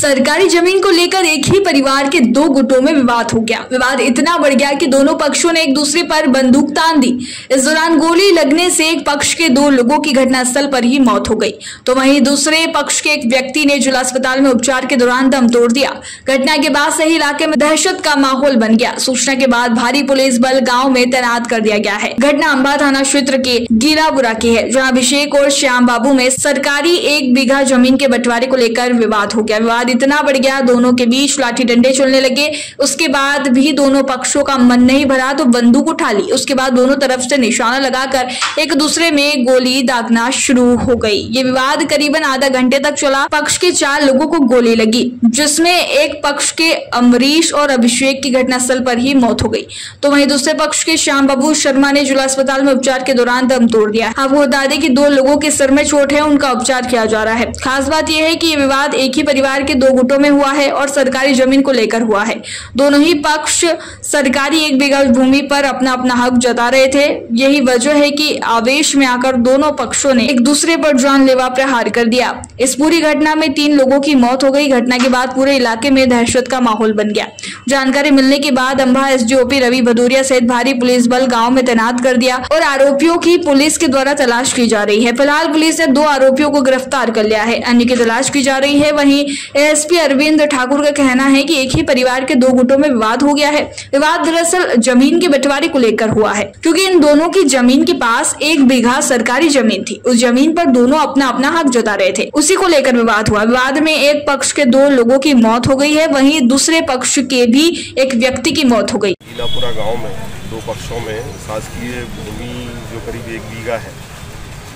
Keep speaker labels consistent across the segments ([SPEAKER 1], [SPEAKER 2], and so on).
[SPEAKER 1] सरकारी जमीन को लेकर एक ही परिवार के दो गुटों में विवाद हो गया। विवाद इतना बढ़ गया कि दोनों पक्षों ने एक दूसरे पर बंदूक तान दी। इस दौरान गोली लगने से एक पक्ष के दो लोगों की घटनास्थल पर ही मौत हो गई, तो वहीं दूसरे पक्ष के एक व्यक्ति ने जिला अस्पताल में उपचार के दौरान दम तोड़ दिया। घटना के बाद से ही इलाके में दहशत का माहौल बन गया। सूचना के बाद भारी पुलिस बल गाँव में तैनात कर दिया गया है। घटना अंबा थाना क्षेत्र के गीलापुरा की है, जहाँ अभिषेक और श्याम बाबू में सरकारी 1 बीघा जमीन के बंटवारे को लेकर विवाद हो गया। विवाद इतना बढ़ गया, दोनों के बीच लाठी डंडे चलने लगे। उसके बाद भी दोनों पक्षों का मन नहीं भरा तो बंदूक उठा ली। उसके बाद दोनों तरफ से निशाना लगाकर एक दूसरे में गोली दागना शुरू हो गई। ये विवाद करीबन आधा घंटे तक चला। पक्ष के 4 लोगों को गोली लगी, जिसमें एक पक्ष के अमरीश और अभिषेक की घटनास्थल पर ही मौत हो गई, तो वहीं दूसरे पक्ष के श्याम बाबू शर्मा ने जिला अस्पताल में उपचार के दौरान दम तोड़ दिया। आपको बता दें कि 2 लोगों के सर में चोट है, उनका उपचार किया जा रहा है। खास बात यह है कि ये विवाद एक ही परिवार के 2 गुटों में हुआ है और सरकारी जमीन को लेकर हुआ है। दोनों ही पक्ष सरकारी 1 बीघा भूमि पर अपना अपना हक जता रहे थे। यही वजह है कि आवेश में आकर दोनों पक्षों ने एक दूसरे पर जानलेवा प्रहार कर दिया। इस पूरी घटना में 3 लोगों की मौत हो गई। घटना के बाद पूरे इलाके में दहशत का माहौल बन गया। जानकारी मिलने के बाद अंबा एसडीओपी रवि भदौरिया सहित भारी पुलिस बल गाँव में तैनात कर दिया और आरोपियों की पुलिस के द्वारा तलाश की जा रही है। फिलहाल पुलिस ने 2 आरोपियों को गिरफ्तार कर लिया है, अन्य की तलाश की जा रही है। वहीं एएसपी अरविंद ठाकुर का कहना है कि एक ही परिवार के 2 गुटों में विवाद हो गया है। विवाद दरअसल जमीन के बंटवारे को लेकर हुआ है, क्योंकि इन दोनों की जमीन के पास 1 बीघा सरकारी जमीन थी। उस जमीन पर दोनों अपना अपना हक जता रहे थे, उसी को लेकर विवाद हुआ। विवाद में एक पक्ष के 2 लोगों की मौत हो गई है, वहीं दूसरे पक्ष के भी एक व्यक्ति की मौत हो गई।
[SPEAKER 2] गीलापुरा गाँव में 2 पक्षों में शासकीय भूमि जो करीब 1 बीघा है,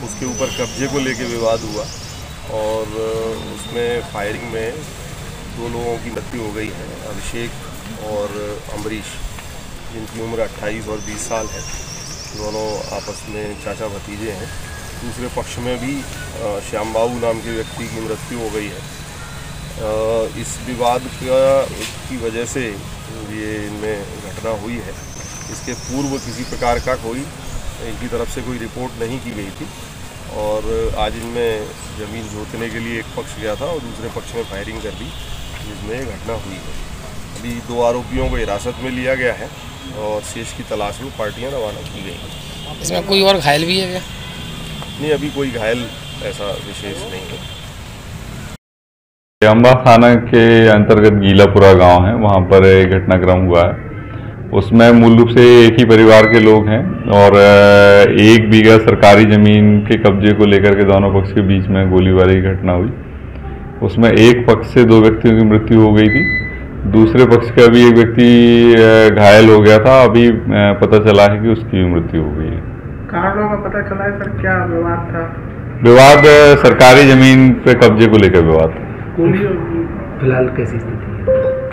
[SPEAKER 2] उसके ऊपर कब्जे को लेकर विवाद हुआ और उसमें फायरिंग में 2 लोगों की मृत्यु हो गई है, अभिषेक और अमरीश, जिनकी उम्र 28 और 20 साल है। दोनों आपस में चाचा भतीजे हैं। दूसरे पक्ष में भी श्याम बाबू नाम के व्यक्ति की मृत्यु हो गई है। इस विवाद की वजह से ये इनमें घटना हुई है। इसके पूर्व किसी प्रकार का इनकी तरफ से कोई रिपोर्ट नहीं की गई थी और आज इनमें ज़मीन जोतने के लिए एक पक्ष गया था और दूसरे पक्ष में फायरिंग कर दी, जिसमें घटना हुई है। अभी 2 आरोपियों को हिरासत में लिया गया है और शेष की तलाश में पार्टियां रवाना की गई हैं।
[SPEAKER 3] इसमें कोई और घायल भी है क्या?
[SPEAKER 2] नहीं, अभी कोई घायल ऐसा विशेष नहीं है।
[SPEAKER 4] अंबा थाना के अंतर्गत गीलापुरा गांव है, वहां पर एक घटनाक्रम हुआ है। उसमें मूल रूप से एक ही परिवार के लोग हैं और 1 बीघा सरकारी जमीन के कब्जे को लेकर के दोनों पक्ष के बीच में गोलीबारी की घटना हुई। उसमें एक पक्ष से 2 व्यक्तियों की मृत्यु हो गई थी, दूसरे पक्ष का भी एक व्यक्ति घायल हो गया था। अभी पता चला है कि उसकी भी मृत्यु हो गई है।
[SPEAKER 5] कारणों का पता चला है सर, क्या विवाद था?
[SPEAKER 4] विवाद सरकारी जमीन पे कब्जे को लेकर विवाद।
[SPEAKER 5] फिलहाल कैसी स्थिति है?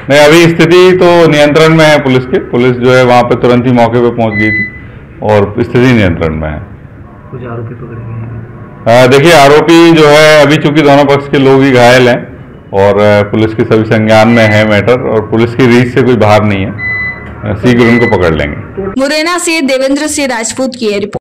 [SPEAKER 4] नहीं, अभी स्थिति तो नियंत्रण में है पुलिस के। पुलिस जो है वहाँ पे तुरंत ही मौके पे पहुँच गई थी और स्थिति नियंत्रण में है।
[SPEAKER 5] कुछ आरोपी पकड़े गए हैं?
[SPEAKER 4] देखिए, आरोपी जो है अभी चूंकि दोनों पक्ष के लोग ही घायल हैं और पुलिस के सभी संज्ञान में है मैटर और पुलिस की रीच से कोई बाहर नहीं है, शीघ्र उनको पकड़ लेंगे।
[SPEAKER 1] मुरैना से देवेंद्र सिंह राजपूत की रिपोर्ट।